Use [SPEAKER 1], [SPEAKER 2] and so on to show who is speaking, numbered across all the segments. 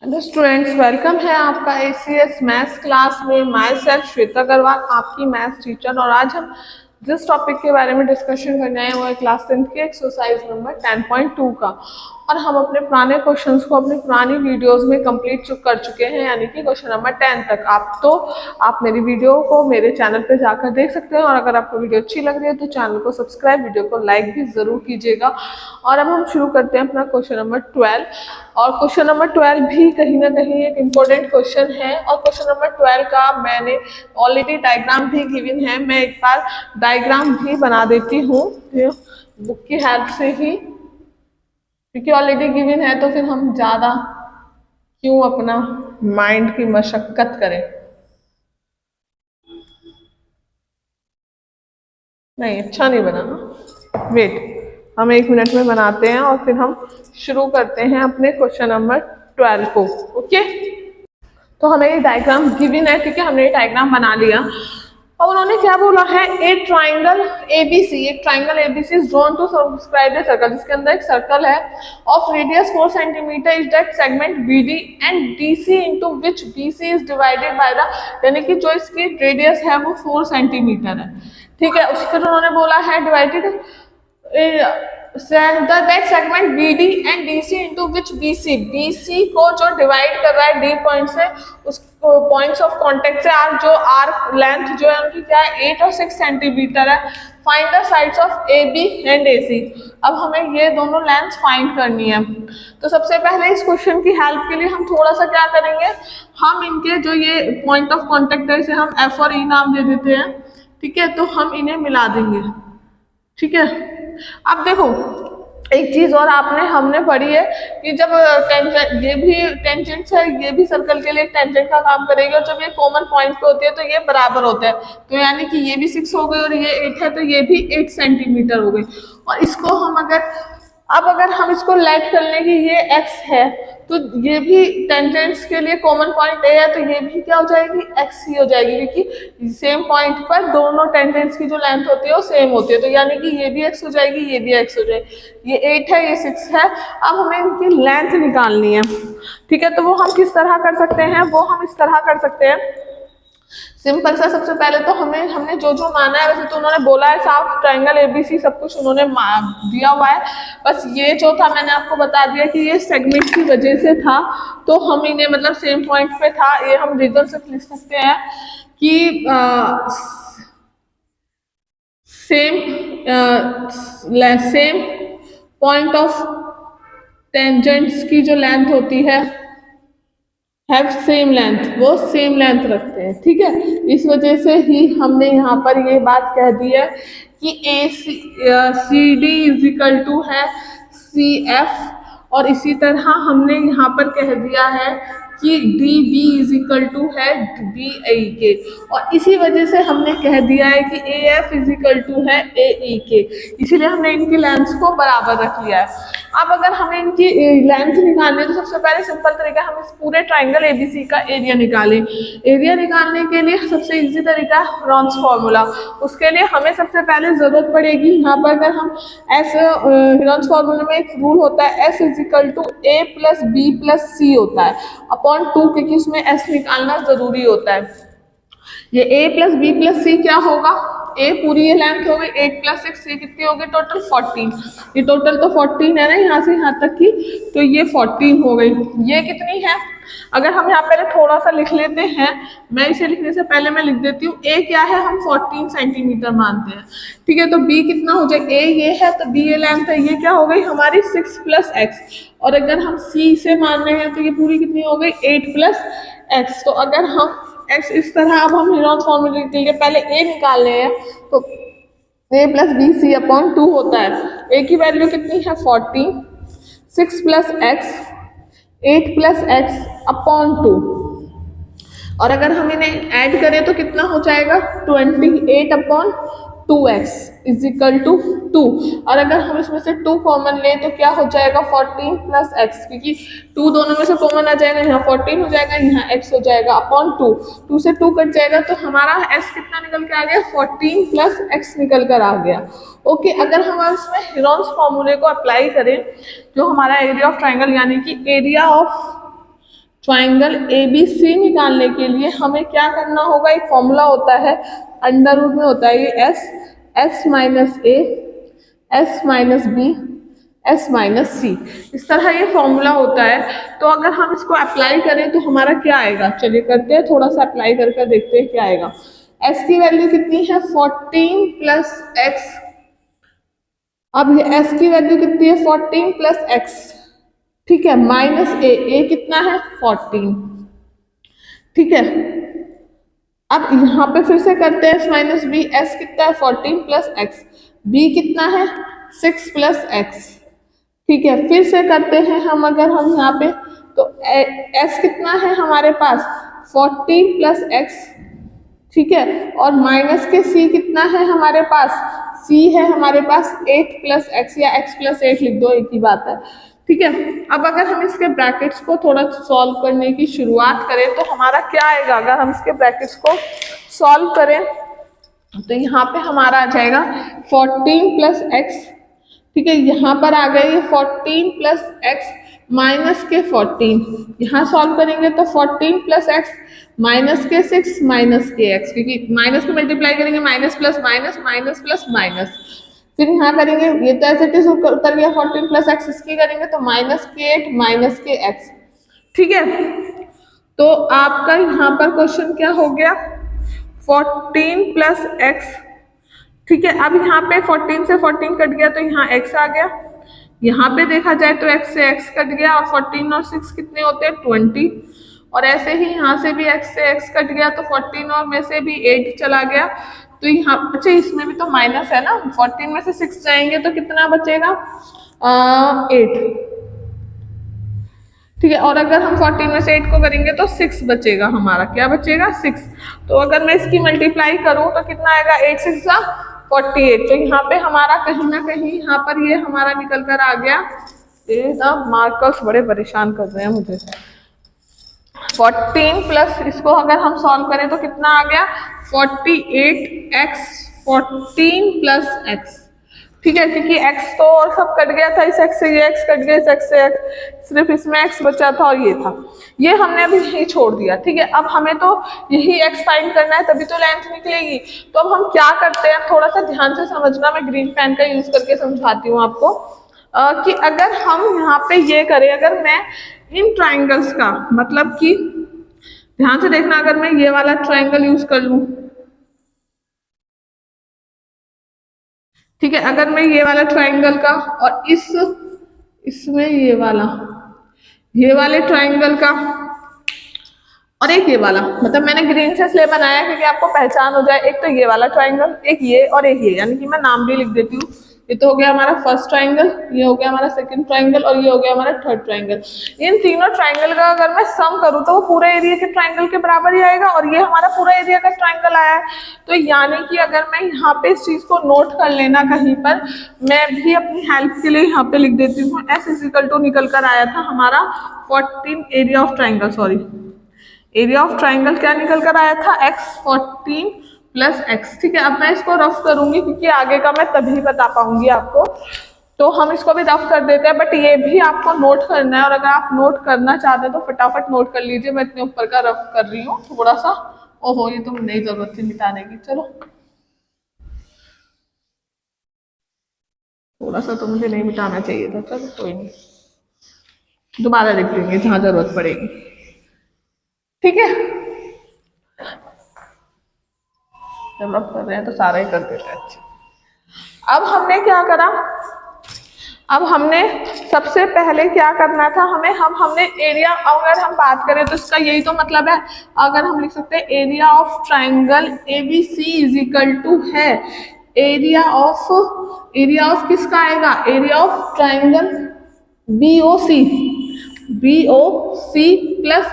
[SPEAKER 1] Hello students, welcome है आपका ACS maths class में। माय सेल्फ श्वेता अग्रवाल, आपकी मैथ्स टीचर। और आज हम जिस टॉपिक के बारे में डिस्कशन करने आए वो है क्लास 10 की एक्सरसाइज नंबर 10.2 का। और हम अपने पुराने क्वेश्चंस को अपनी पुरानी वीडियोस में कंप्लीट कर चुके हैं, यानी कि क्वेश्चन नंबर 10 तक। आप मेरी वीडियो को मेरे चैनल पे जाकर देख सकते हैं। और अगर आपको वीडियो अच्छी लग रही है तो चैनल को सब्सक्राइब, वीडियो को लाइक भी जरूर कीजिएगा। और अब हम शुरू करते हैं अपना क्वेश्चन नंबर 12। और क्वेश्चन नंबर 12 भी कहीं ना कहीं एक इम्पोर्टेंट क्वेश्चन है। और क्वेश्चन नंबर 12 का मैंने ऑलरेडी डायग्राम भी गिवन है। मैं एक बार डायग्राम भी बना देती हूँ बुक की हेल्प से ही, क्योंकि ऑलरेडी गिवन है तो फिर हम ज़्यादा क्यों अपना माइंड की मशक्कत करें। नहीं, अच्छा नहीं बना ना, वेट, हम 1 मिनट में बनाते हैं और फिर हम शुरू करते हैं अपने क्वेश्चन नंबर 12 को। ओके, तो हमें ये डायग्राम गिवन है, ठीक है, हमने ये डायग्राम बना लिया। और उन्होंने क्या बोला है, ए ट्राइंगल एबीसी, एक triangle ABC is drawn to subscribe a circle, जिसके अंदर एक सर्कल है of radius 4 centimetre is that segment BD and DC into which BC is divided by the, यानी कि जो इसकी रेडियस है वो 4 सेंटीमीटर है, ठीक है। उस फिर उन्होंने बोला है divided that segment BD and DC into which BC, BC को जो डिवाइड कर रहा है D पॉइंट से, उस पॉइंट्स ऑफ कांटेक्ट से आर, जो आर लेंथ जो है उनकी क्या है 8 और 6 सेंटीमीटर है। Find the sides of AB and AC। अब हमें ये दोनों लेंथ फाइंड करनी है। तो सबसे पहले इस क्वेश्चन की हेल्प के लिए हम थोड़ा सा क्या करेंगे, हम इनके जो ये पॉइंट ऑफ कांटेक्ट है इसे हम F और E नाम दे देते हैं, ठीक है। तो हम इन्हें मिला देंगे, ठीक है। अब देखो, एक चीज और आपने हमने पढ़ी है कि जब टेंजेंट, ये भी टेंजेंट है, ये भी सर्कल के लिए टेंजेंट का काम करेगी, और जब ये कॉमन पॉइंट पे होती है तो ये बराबर होता है। तो यानी कि ये भी 6 हो गई और ये 8 है, तो ये भी 8 सेंटीमीटर हो गई। और इसको हम अगर हम इसको लेट कर लें कि ये x है, तो ये भी टेंजेंट्स के लिए कॉमन पॉइंट ए है, तो ये भी क्या हो जाएगी, x ही हो जाएगी, क्योंकि सेम पॉइंट पर दोनों टेंजेंट्स की जो लेंथ होती है वो सेम होती है। तो यानी कि ये भी x हो जाएगी, ये भी x हो जाएगी। ये 8 है, ये 6 है। अब हमें इनकी लेंथ निकालनी है, ठीक है। तो वो हम किस तरह कर सकते हैं, वो हम इस तरह कर सकते हैं, सिंपल सा। सबसे पहले तो हमने जो जो माना है, वैसे तो उन्होंने बोला है साफ ट्रायंगल एबीसी सब कुछ उन्होंने दिया हुआ है। बस ये जो था मैंने आपको बता दिया कि ये सेगमेंट की वजह से था, तो हम इन्हें मतलब सेम पॉइंट पे था, ये हम रीजन से लिख सकते हैं कि सेम पॉइंट ऑफ टेंजेंट्स की जो लेंथ होती है हैव सेम लेंथ, वो सेम लेंथ रखते हैं, ठीक है। इस वजह से ही हमने यहाँ पर ये बात कह दी है कि C D is equal to है CF। और इसी तरह हमने यहाँ पर कह दिया है कि DB इज इक्वल टू है DA और इसी वजह से हमने कह दिया है कि AF इज इक्वल टू है AE इसीलिए हमने इनकी लेंथ को बराबर रख लिया है। अब अगर हमें इनकी लेंथ निकालनी है तो सबसे पहले सिंपल तरीका, हम इस पूरे ट्राइंगल एबीसी का एरिया निकालें। एरिया निकालने के लिए सबसे इजी तरीका है रॉन्स फार्मूला। उसके लिए हमें सबसे पहले जरूरत पड़ेगी, यहाँ पर अगर हम रॉन्स फार्मूला में एक रूल होता है S is equal to A plus B plus C होता है अपॉन 2, क्योंकि उसमें S निकालना जरूरी होता है। ये A plus B plus C क्या होगा, A पूरी ये लेंथ हो गई 8 प्लस 6, ये कितनी होगी टोटल 14। ये टोटल तो 14 है ना, यहाँ से यहाँ तक की, तो ये 14 हो गई। ये कितनी है, अगर हम यहाँ पहले थोड़ा सा लिख लेते हैं, मैं इसे लिखने से पहले मैं लिख देती हूँ। A क्या है, हम 14 सेंटीमीटर मानते हैं, ठीक है। तो B कितना हो जाए, A ये है तो B ये लेंथ है, ये क्या हो गई हमारी 6 प्लस x। और अगर हम C से मान रहे हैं तो ये पूरी कितनी हो गई 8 प्लस x। तो अगर हम x इस तरह, अब हम हेरॉन्स फॉर्मूले के लिए पहले a निकाल रहे हैं, तो a plus b c upon 2 होता है। a की वैल्यू कितनी है 40, 6 plus x 8 plus x upon 2। और अगर हम इन्हें ऐड करें तो कितना हो जाएगा 28 upon 2x is equal to 2। और अगर हम इसमें से 2 कॉमन लें तो क्या हो जाएगा 14 प्लस एक्स, क्योंकि 2 दोनों में से कॉमन आ जाएगा, यहाँ 14 हो जाएगा, यहाँ x हो जाएगा अपॉन 2। 2 से 2 कट जाएगा तो हमारा s कितना निकल के आ गया 14 प्लस x निकल कर आ गया। ओके, अगर हम इसमें हेरॉन्स फॉर्मूले को अप्लाई करें, जो हमारा एरिया ऑफ ट्राइंगल यानी कि एरिया ऑफ ट्राइंगल ABC निकालने के लिए हमें क्या करना होगा, एक फॉर्मूला होता है, अंडर रूट में होता है ये S minus A, S minus B, S minus C, इस तरह ये फॉर्मूला होता है। तो अगर हम इसको अप्लाई करें तो हमारा क्या आएगा, चलिए करते हैं, थोड़ा सा अप्लाई करके देखते हैं क्या आएगा। S की वैल्यू कितनी है 14 प्लस x, अब ये S की वैल्यू कितनी है 14 प्लस x, ठीक है, माइनस A कितना है 14, ठीक है। अब यहाँ पे फिर से करते हैं S माइनस B, S कितना है 14 प्लस x, B कितना है 6 प्लस x, ठीक है। फिर से करते हैं हम, अगर हम यहाँ पे तो S कितना है हमारे पास 14 प्लस x, ठीक है, और माइनस के C कितना है हमारे पास, C है हमारे पास 8 प्लस x, या x प्लस 8 लिख दो, एक ही बात है, ठीक है। अब अगर हम इसके ब्रैकेट्स को थोड़ा सॉल्व करने की शुरुआत करें तो हमारा क्या आएगा, अगर हम इसके ब्रैकेट्स को सॉल्व करें तो यहाँ पे हमारा आ जाएगा 14 प्लस x, ठीक है, यहाँ पर आ गए ये 14 प्लस x माइनस के 14, यहाँ सॉल्व करेंगे तो 14 प्लस x माइनस के 6 माइनस के x, क्योंकि माइनस को मल्टीप्लाई करेंगे minus plus minus, minus plus minus, फिर यहाँ करेंगे, ये तो ऐसे टीज उतर गया 14 प्लस x, इसकी करेंगे तो माइनस के 8 माइनस के x, ठीक है। तो आपका यहाँ पर क्वेश्चन क्या हो गया 14 प्लस x, ठीक है। अब यहाँ पे 14 से 14 कट गया तो यहाँ x आ गया, यहाँ पे देखा जाए तो x से x कट गया, और 14 और 6 कितने होते हैं 20, और ऐसे ही यहाँ से भी x से x कट गया तो 14 और में से भी 8 चला गया, तो यहाँ, अच्छा इसमें भी तो माइनस है ना, 14 में से 6 जाएंगे तो कितना बचेगा 8, ठीक है, और अगर हम 14 में से 8 को करेंगे तो 6 बचेगा, हमारा क्या बचेगा 6, तो अगर मैं इसकी मल्टीप्लाई करूँ तो कितना आएगा 8 6 48, तो यहाँ पे हमारा कहीं ना कहीं यहाँ पर ये हमारा निकल कर आ गया, ये ना मार्कर्स बड़े परेशान कर रहे हैं मुझे, 14 प्लस इसको अगर हम सॉल्व करें तो कितना आ गया 48x 14 प्लस x, ठीक है, क्योंकि x तो और सब कट गया था, इस x से ये x कट गया, इस x से x, सिर्फ इसमें x बचा था और ये था, ये हमने अभी यही छोड़ दिया, ठीक है। अब हमें तो यही x फाइंड करना है, तभी तो लेंथ निकलेगी। तो अब हम क्या करते हैं, थोड़ा सा ध्यान से समझना, मैं ग्रीन पेन का यूज करके समझाती हूँ आपको, कि अगर हम यहाँ पे ये करें, अगर मैं इन ट्राइंगल्स का मतलब कि ध्यान से देखना, अगर मैं ये वाला ट्राइंगल यूज कर लूं, ठीक है, अगर मैं ये वाला ट्राइंगल का और इसमें ये वाले ट्राइंगल का और एक ये वाला, मतलब मैंने ग्रीन से इसलिए बनाया क्योंकि आपको पहचान हो जाए, एक तो ये वाला ट्राइंगल, एक ये और एक ये, यानी कि मैं नाम भी लिख देती हूँ, ये तो हो गया हमारा फर्स्ट ट्राइंगल, ये हो गया हमारा सेकंड ट्राइंगल, और ये हो गया हमारा थर्ड ट्राइंगल। इन तीनों ट्राइंगल का अगर मैं सम करूँ तो वो पूरे एरिया के ट्राइंगल के बराबर ही आएगा, और ये हमारा पूरा एरिया का ट्राइंगल आया है। तो यानी कि अगर मैं यहाँ पे इस चीज को नोट कर लेना कहीं पर, मैं भी अपनी हेल्प के लिए यहाँ पे लिख देती हूँ, S इक्वल टू निकल कर आया था हमारा 14 area of triangle, sorry area of triangle क्या निकल कर आया था x 14 प्लस x, ठीक है। अब मैं इसको रफ करूंगी क्योंकि आगे का मैं तभी बता पाऊंगी आपको, तो हम इसको भी रफ कर देते हैं, बट ये भी आपको नोट करना है, और अगर आप नोट करना चाहते हैं तो फटाफट नोट कर लीजिए, मैं इतने ऊपर का रफ कर रही हूँ थोड़ा सा, ओहो ये तो नहीं जरूरत थी मिटाने की, चलो थोड़ा सा तो मुझे नहीं मिटाना चाहिए था, चलो कोई नहीं, दोबारा लिख देंगे जहाँ जरूरत पड़ेगी, ठीक है। जब रफ कर रहे हैं तो सारा ही कर देते हैं। अच्छा अब हमने क्या करा, अब हमने सबसे पहले क्या करना था, हमने एरिया, अगर हम बात करें तो इसका यही तो मतलब है, अगर हम लिख सकते हैं area of triangle ABC is equal to है एरिया ऑफ किसका आएगा, area of triangle BOC plus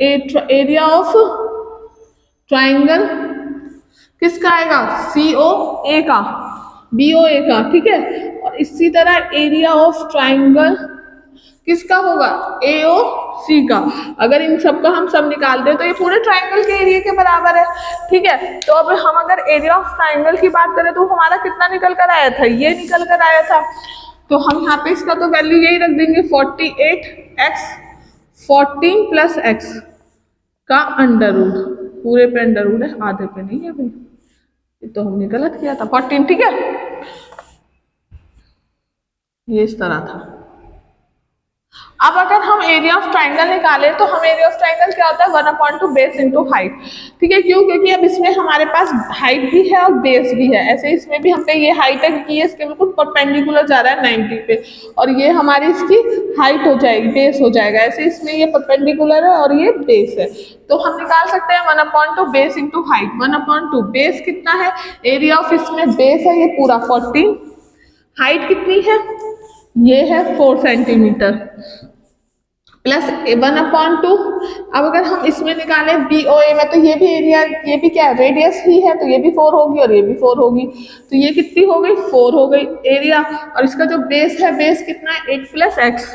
[SPEAKER 1] area of triangle किसका आएगा BOA का, ठीक है। और इसी तरह एरिया ऑफ ट्राइंगल किसका होगा AOC का। अगर इन सब का हम सब निकाल दें तो ये पूरे ट्राइंगल के एरिया के बराबर है, ठीक है। तो अब हम अगर एरिया ऑफ ट्राइंगल की बात करें तो हमारा कितना निकल कर आया था, ये निकल कर आया था, तो हम यहाँ पे इसका तो वैल्यू यही रख देंगे 48x 14 प्लस एक्स का अंडर रूट, पूरे पे अंडर रूट है, आधे पे नहीं है भाई, ये तो हमने गलत किया था। 14, ठीक है, ये इस तरह था। अब अगर हम एरिया ऑफ ट्राइंगल निकालें तो हम एरिया ऑफ ट्राइंगल क्या होता है, 1/2 बेस इंटू हाइट, ठीक है। क्यों? क्योंकि अब इसमें हमारे पास हाइट भी है और बेस भी है। ऐसे इसमें भी हम पे ये हाइट है क्योंकि ये इसके बिल्कुल परपेंडिकुलर जा रहा है 90 पे, और ये हमारी इसकी हाइट हो जाएगी, बेस हो जाएगा। ऐसे इसमें ये परपेंडिकुलर है और ये बेस है, तो हम निकाल सकते हैं 1/2 बेस इंटू हाइट। 1/2 बेस कितना है, एरिया ऑफ इसमें बेस है ये पूरा 14, हाइट कितनी है, ये है 4 सेंटीमीटर, प्लस 1/2। अब अगर हम इसमें निकालें बी ओ ए में, तो ये भी एरिया, ये भी क्या रेडियस ही है, तो ये भी 4 होगी और ये भी 4 होगी, तो ये कितनी हो गई, 4 हो गई एरिया। और इसका जो बेस है, बेस कितना है, 8 प्लस एक्स।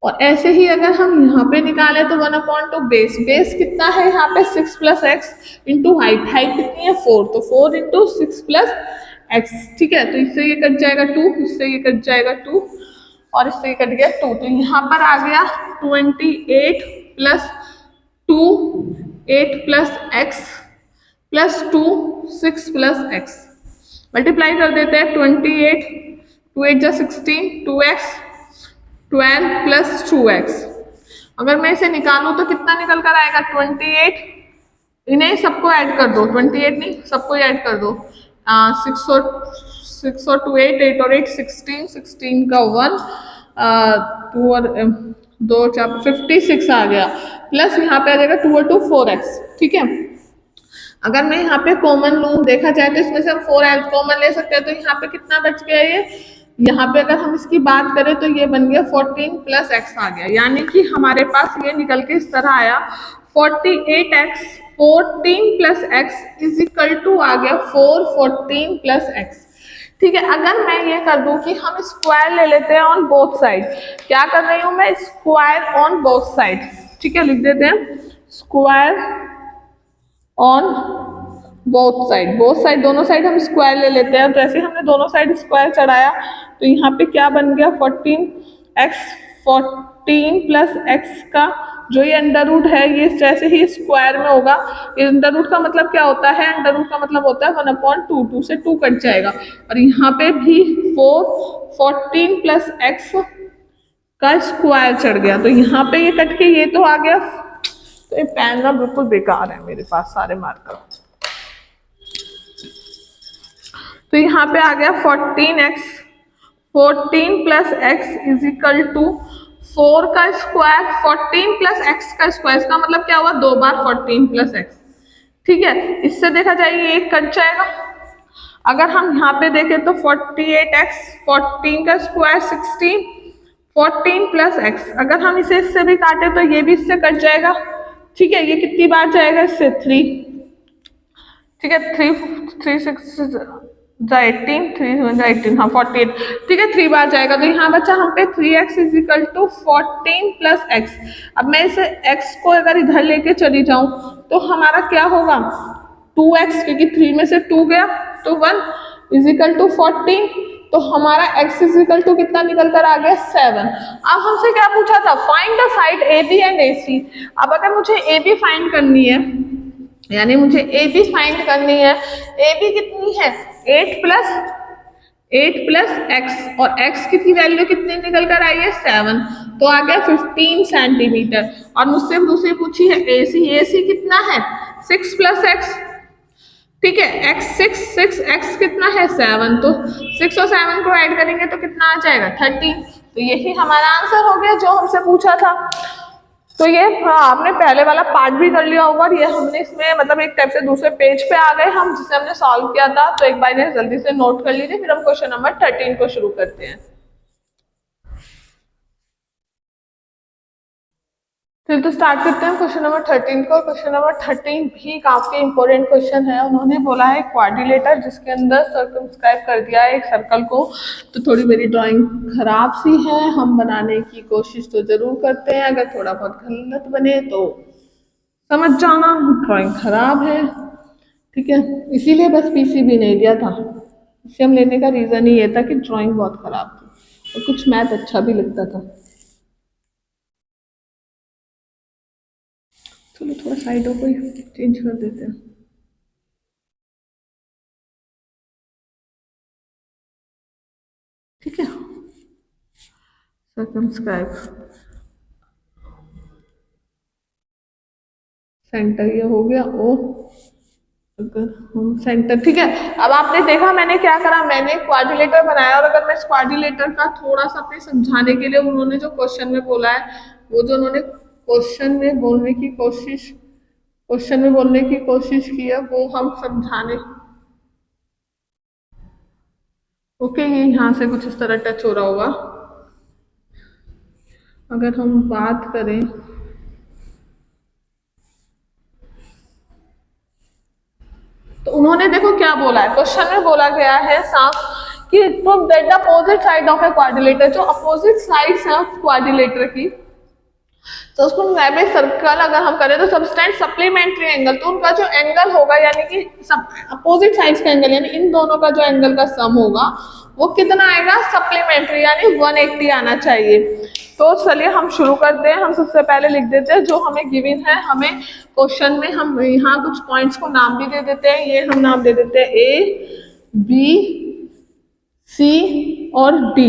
[SPEAKER 1] और ऐसे ही अगर हम यहाँ पे निकालें तो 1/2 बेस, बेस कितना है यहाँ पे 6 plus x into height, height कितनी है 4, तो 4 इंटू 6 प्लस एक्स, ठीक है। तो इससे ये कट जाएगा 2, इससे ये कट जाएगा 2, और इससे ये कट गया 2, तो यहाँ पर आ गया 28 plus 2, 8 plus x plus 2, 6 plus x. Multiply कर देते हैं, 28, 2 8 जा 16, 2x, 12 प्लस 2x। अगर मैं इसे निकालूं तो कितना निकल कर आएगा, 28, इन्हें सबको ऐड कर दो, 28 नहीं, सबको ऐड कर दो, 6 और 2 8, 8 और 8 16, 16 का 1, 2 और 2 4 56 आ गया, प्लस यहाँ पे आ जाएगा 2 और 2 4x, ठीक है। अगर मैं यहाँ पे कॉमन लूँ, देखा जाए तो इसमें से हम 4 कॉमन ले सकते हैं, तो यहाँ पे कितना बच गया, ये यहाँ पे अगर हम इसकी बात करें तो ये बन गया 14 प्लस एक्स आ गया, यानी कि हमारे पास ये निकल के इस तरह आया 48x 14 plus x is equal to आ गया 4 14 प्लस एक्स, ठीक है। अगर मैं ये कर दूं कि हम स्क्वायर ले लेते हैं ऑन बोथ साइड, क्या कर रही हूं मैं, स्क्वायर ऑन बोथ साइड, ठीक है, लिख देते हैं square on both side, both side दोनों साइड हम स्क्वायर ले लेते हैं। जैसे हमने दोनों साइड स्क्वायर चढ़ाया तो यहाँ पे क्या बन गया 14x, 14 प्लस एक्स का जो ये अंडर रूट है, ये जैसे ही स्क्वायर में होगा, ये अंडर रूट का मतलब क्या होता है, अंडर रूट का मतलब होता है 1/2, 2 से 2 कट जाएगा, और यहाँ पे भी 4 14 प्लस एक्स का स्क्वायर चढ़ गया, तो यहाँ पे ये कट के ये तो आ गया, तो ये पेन ना बिल्कुल बेकार है मेरे पास सारे मार्कर, तो यहाँ पे आ गया 14x 14 plus x is equal to 4 का स्क्वायर 14 प्लस एक्स का स्क्वायर, इसका मतलब क्या हुआ, 2 बार 14 प्लस एक्स, ठीक है। इससे देखा जाए ये एक कट जाएगा। अगर हम यहाँ पे देखें तो 48x 14 का स्क्वायर 16 14 प्लस एक्स, अगर हम इसे इससे भी काटे तो ये भी इससे कट जाएगा, ठीक है। ये कितनी बार जाएगा, इससे 3, ठीक है, 3 6 18 3 18, हाँ 48, ठीक है, 3 बार जाएगा, तो यहाँ बच्चा हम पे 3x is equal to 14 plus x. अब मैं इसे x को अगर इधर लेके चली जाऊं तो हमारा क्या होगा 2x, क्योंकि 3 में से 2 गया तो 1 इज इक्वल टू 14, तो हमारा x इज इक्वल टू कितना निकल कर आ गया 7। अब हमसे क्या पूछा था, find the side AB and AC। अब अगर मुझे AB फाइंड करनी है, यानी मुझे ए बी फाइंड करनी है, ए बी कितनी है 8 प्लस एक्स, और एक्स की वैल्यू कितनी निकल कर आई है 7, तो आ गया 15 सेंटीमीटर। और मुझसे दूसरी पूछी है ए सी कितना है 6 प्लस एक्स, ठीक है, एक्स 6 एक्स कितना है 7, तो 6 और 7 को ऐड करेंगे तो कितना आ जाएगा 13, तो यही हमारा आंसर हो गया जो हमसे पूछा था। तो ये हाँ, आपने पहले वाला पार्ट भी कर लिया होगा, और ये हमने इसमें मतलब एक टाइप से दूसरे पेज पे आ गए हम, जिसे हमने सॉल्व किया था, तो एक बार जल्दी से नोट कर लीजिए, फिर हम क्वेश्चन नंबर 13 को शुरू करते हैं। फिर तो स्टार्ट करते हैं क्वेश्चन नंबर 13 को। क्वेश्चन नंबर 13 भी काफी इंपॉर्टेंट क्वेश्चन है। उन्होंने बोला है क्वाड्रिलेटर जिसके अंदर सर्कमस्क्राइब कर दिया है एक सर्कल को, तो थोड़ी मेरी ड्राइंग खराब सी है, हम बनाने की कोशिश तो जरूर करते हैं, अगर थोड़ा बहुत गलत बने तो समझ जाना, ड्राइंग खराब है, ठीक है। इसीलिए बस पीसीबी नहीं लिया था, इसे हम लेने का रीजन ही ये था कि ड्राइंग बहुत खराब थी और कुछ मैथ अच्छा भी लगता था। चलो थोड़ा साइडों को चेंज कर देते हैं, ठीक है। सर्कमस्क्राइब सेंटर ये हो गया ओ, अगर हम सेंटर, ठीक है। अब आपने देखा मैंने क्या करा, मैंने क्वाड्रिलेटर बनाया, और अगर मैं इस क्वाड्रिलेटर का थोड़ा सा अपने समझाने के लिए उन्होंने जो क्वेश्चन में बोला है, वो जो उन्होंने क्वेश्चन में बोलने की कोशिश की है वो हम समझाने, ओके। ये यहाँ से कुछ इस तरह टच हो रहा होगा। अगर हम बात करें, तो उन्होंने देखो क्या बोला है, क्वेश्चन में बोला गया है साफ कि prove that the opposite side of A quadrilateral, जो अपोजिट साइड्स है क्वाड्रिलेटर की, तो उसको में सर्कल अगर हम करें तो सबस्टेंड सप्लीमेंट्री एंगल, तो उनका जो एंगल होगा यानी कि अपोजिट साइड्स का एंगल, यानी इन दोनों का जो एंगल का सम होगा वो कितना आएगा, सप्लीमेंट्री, यानी 180 आना चाहिए। तो चलिए हम शुरू करते हैं। हम सबसे पहले लिख देते हैं जो हमें गिवन है, हमें क्वेश्चन में हम यहाँ कुछ पॉइंट्स को नाम भी दे देते हैं। ये हम नाम दे देते हैं A B C और D,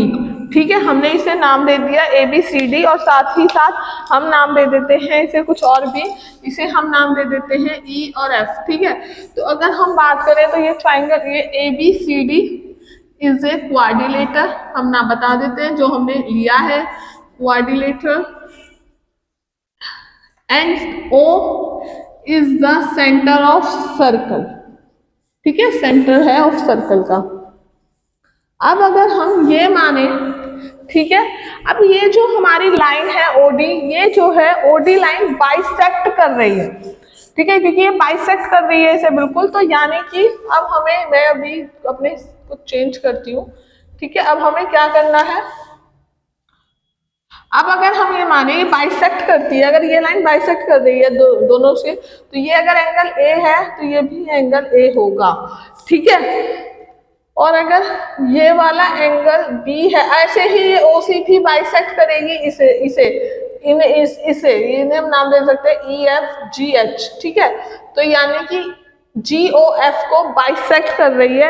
[SPEAKER 1] ठीक है। हमने इसे नाम दे दिया ABCD, और साथ ही साथ हम नाम दे देते हैं इसे कुछ और भी, इसे हम नाम दे देते हैं E और F, ठीक है। तो अगर हम बात करें तो ये ट्राइंगल, ये ABCD इज ए क्वाड्रिलेटर, हम ना बता देते हैं जो हमने लिया है quadrilateral, and O is the centre of circle, ठीक है, सेंटर है ऑफ सर्कल का। अब अगर हम ये माने, ठीक है, अब ये जो हमारी लाइन है OD, ये जो है OD लाइन बाइसेक्ट कर रही है, ठीक है, क्योंकि ये बाइसेक्ट कर रही है इसे बिल्कुल, तो यानी कि अब हमें, मैं अभी अपने को चेंज करती हूँ, ठीक है। अब हमें क्या करना है, अब अगर हम ये माने ये बाइसेक्ट करती है, अगर ये लाइन बाइसेक्ट कर रही है दोनों से, तो ये अगर एंगल A है तो ये भी एंगल A होगा, ठीक है। और अगर ये वाला एंगल B है, ऐसे ही ये OC भी बाइसेक्ट करेगी इन्हें हम नाम दे सकते हैं EFGH, ठीक है। तो यानी कि GOF को बाइसेक्ट कर रही है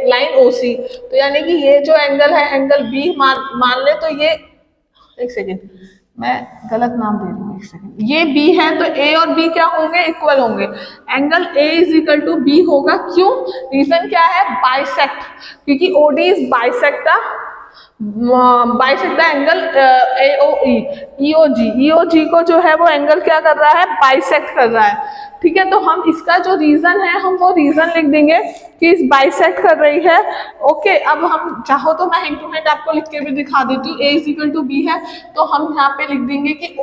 [SPEAKER 1] लाइन OC, तो यानी कि ये जो एंगल है एंगल B मान ले, तो ये, एक सेकेंड मैं गलत नाम दे रही हूँ, एक सेकेंड, ये B है तो A और B क्या होंगे, इक्वल होंगे, angle A is equal to B होगा। क्यों, रीजन क्या है, बाइसेक्ट, क्योंकि OD is bisect angle AOE, EOG को जो है वो एंगल क्या कर रहा है, बाइसेक्ट कर रहा है, ठीक है। तो हम इसका जो रीजन है हम वो रीजन लिख देंगे कि इस बाइसेक्ट कर रही है, ओके। अब हम चाहो तो मैं हैंड टू हैंड आपको लिख के भी दिखा देती हूँ, A is equal to B है, तो हम यहाँ पे लिख देंगे कि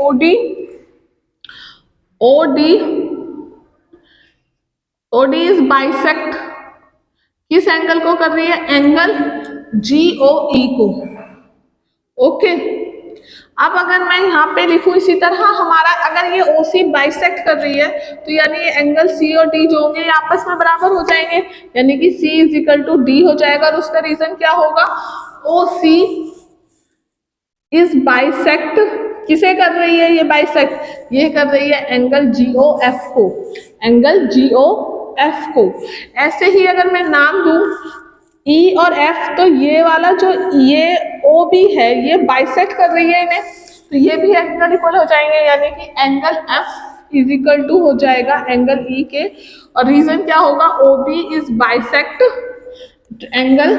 [SPEAKER 1] OD इज बाइसेक्ट किस एंगल को कर रही है, एंगल GOE को, ओके। अब अगर मैं यहाँ पे लिखूं इसी तरह, हमारा अगर ये OC बाइसेक्ट कर रही है तो यानी ये एंगल C और D जो होंगे ये आपस में बराबर हो जाएंगे, यानी कि C is equal to D हो जाएगा। और उसका रीजन क्या होगा, OC इज बाइसेक्ट किसे कर रही है, ये बाइसेक्ट, ये कर रही है एंगल GOF को, एंगल GOF को। ऐसे ही अगर मैं नाम दूं E और F, तो ये वाला जो ये OB है ये बाइसेक्ट कर रही है इन्हें, तो ये भी एंगल इक्वल हो जाएंगे, यानी कि angle F is equal to हो जाएगा एंगल E के। और रीजन क्या होगा, OB is bisect angle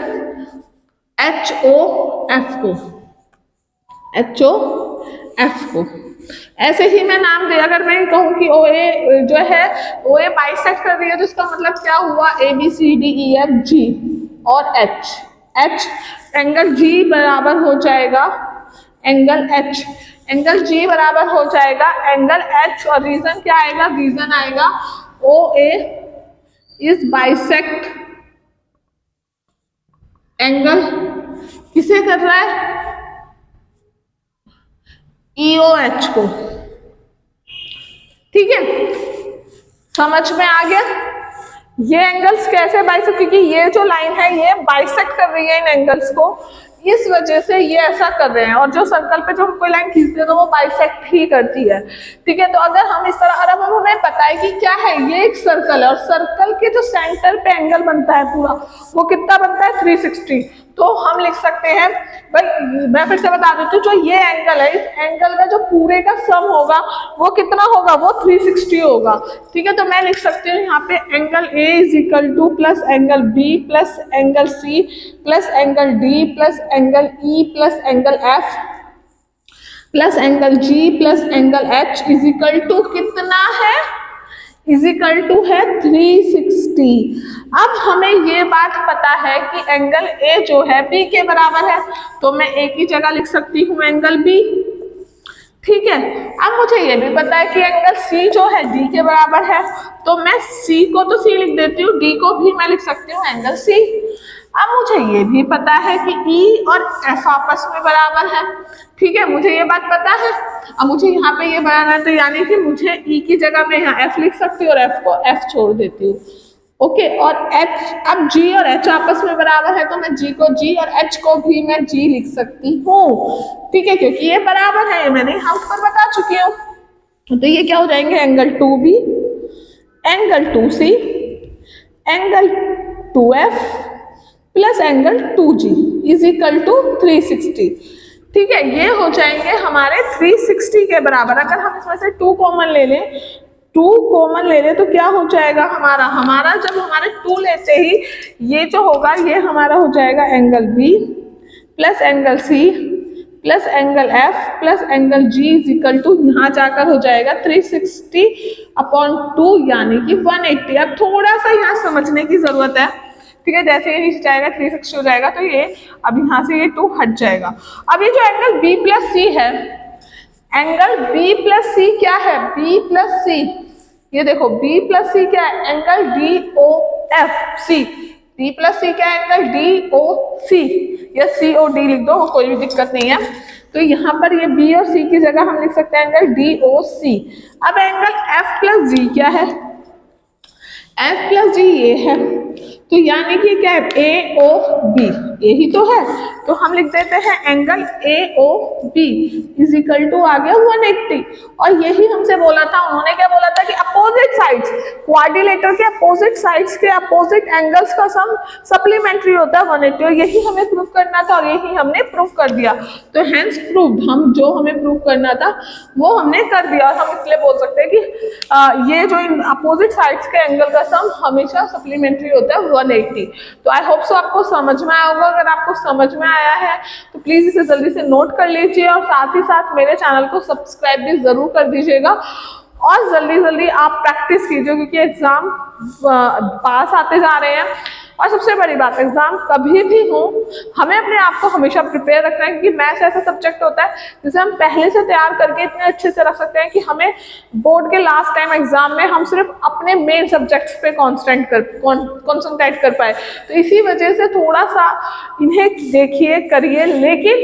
[SPEAKER 1] HOF को, HOF को। ऐसे ही मैं नाम दे, अगर मैं कहूँ कि OA जो है OA बाइसेक्ट कर रही है, तो इसका मतलब क्या हुआ, ABCDEFG और H एंगल G बराबर हो जाएगा एंगल H, एंगल G बराबर हो जाएगा एंगल H। और रीजन क्या आएगा, रीजन आएगा OA इज बाइसेक्ट एंगल किसे कर रहा है, EOH को, ठीक है। समझ में आ गया, ये एंगल्स कैसे बाइसेक्ट, क्योंकि ये जो लाइन है ये बाइसेक्ट कर रही है इन एंगल्स को, इस वजह से ये ऐसा कर रहे हैं। और जो सर्कल पे जो हम कोई लाइन खींचते हैं तो वो बाइसेक्ट ही करती है, ठीक है। तो अगर हम इस तरह, और अब हमें पता है कि क्या है, ये एक सर्कल है और सर्कल के जो सेंटर पे एंगल बनता है पूरा, वो कितना बनता है 360। तो हम लिख सकते हैं, भाई मैं फिर से बता देती हूँ, जो ये एंगल है, इस एंगल का जो पूरे का सम होगा वो कितना होगा, वो 360 होगा, ठीक है। तो मैं लिख सकती हूँ यहाँ पे angle A is equal to plus angle B plus angle C plus angle D plus angle E plus angle F plus angle G plus angle H is equal to कितना है, इज इक्वल टू है 360। अब हमें ये बात पता है कि एंगल ए जो है बी के बराबर है, तो मैं ए की जगह लिख सकती हूँ एंगल बी, ठीक है। अब मुझे ये भी पता है कि एंगल सी जो है डी के बराबर है, तो मैं सी को तो सी लिख देती हूँ, डी को भी मैं लिख सकती हूँ एंगल सी। अब मुझे ये भी पता है कि ई और एफ आपस में बराबर है, ठीक है, मुझे ये बात पता है। अब मुझे यहाँ पे ये बनाना है, तो यानी कि मुझे ई की जगह मैं यहाँ एफ लिख सकती हूँ और एफ को एफ छोड़ देती हूँ, ओके। और एच, अब जी और एच आपस में बराबर है, तो मैं जी को जी और एच को भी मैं जी लिख सकती हूँ, ठीक है, क्योंकि ये बराबर है, ये मैंने यहाँ पर बता चुकी हूँ। तो ये क्या हो जाएंगे, angle 2B, angle 2C, angle 2F plus angle 2G is equal to 360, ठीक है। ये हो जाएंगे हमारे 360 के बराबर। अगर हम इसमें से 2 कॉमन ले लें, 2 कॉमन ले लें तो क्या हो जाएगा हमारा जब हमारे 2 लेते ही ये जो होगा, ये हमारा हो जाएगा angle B plus angle C plus angle F plus angle G is equal to, यहाँ जाकर हो जाएगा 360/2 यानी कि 180। अब थोड़ा सा यहाँ समझने की जरूरत है, ठीक है। जैसे ये नीचे जाएगा 360 हो जाएगा, तो ये अब यहाँ से ये 2 हट जाएगा। अब ये जो एंगल B प्लस C है, एंगल B प्लस C क्या है, B प्लस C, ये देखो B प्लस C क्या है, angle DOFC। B plus C क्या है, एंगल DOC, या COD लिख दो, कोई भी दिक्कत नहीं है। तो यहाँ पर ये B और C की जगह हम लिख सकते हैं एंगल DOC। अब एंगल F प्लस G क्या है, F प्लस G ये है, तो यानी कि क्या है, AOB, यही तो है। तो हम लिख देते हैं angle AOB is equal to आ गया 180। और यही हमसे बोला था, उन्होंने क्या बोला था कि अपोजिट साइड्स, क्वाड्रिलेटर के अपोजिट साइड्स के अपोजिट एंगल्स का सम सप्लीमेंट्री होता है 180, और यही हमें प्रूव करना था और यही हमने प्रूव कर दिया। तो हेंस प्रूव्ड, हम जो हमें प्रूव करना था वो हमने कर दिया। और हम इसलिए बोल सकते हैं कि ये जो इन अपोजिट साइड्स के एंगल का सम हमेशा सप्लीमेंट्री होता है 180। तो आई होप सो आपको समझ में आया होगा। अगर आपको समझ में आया है तो प्लीज इसे जल्दी से नोट कर लीजिए और साथ ही साथ मेरे चैनल को सब्सक्राइब भी जरूर कर दीजिएगा और जल्दी जल्दी आप प्रैक्टिस कीजिए, क्योंकि एग्जाम पास आते जा रहे हैं। और सबसे बड़ी बात, एग्जाम कभी भी हो, हमें अपने आप को हमेशा प्रिपेयर रखना है, क्योंकि मैथ्स ऐसा सब्जेक्ट होता है जिसे हम पहले से तैयार करके इतने अच्छे से रख सकते हैं कि हमें बोर्ड के लास्ट टाइम एग्जाम में हम सिर्फ अपने मेन सब्जेक्ट्स पे कॉन्सेंट्रेट कर पाए। तो इसी वजह से थोड़ा सा इन्हें देखिए, करिए, लेकिन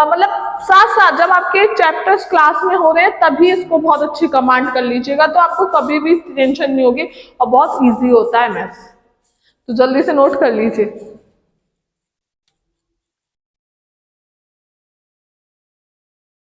[SPEAKER 1] मतलब साथ साथ जब आपके चैप्टर्स क्लास में हो रहे हैं तभी इसको बहुत अच्छी कमांड कर लीजिएगा, तो आपको कभी भी टेंशन नहीं होगी और बहुत ईजी होता है मैथ्स। तो जल्दी से नोट कर लीजिए।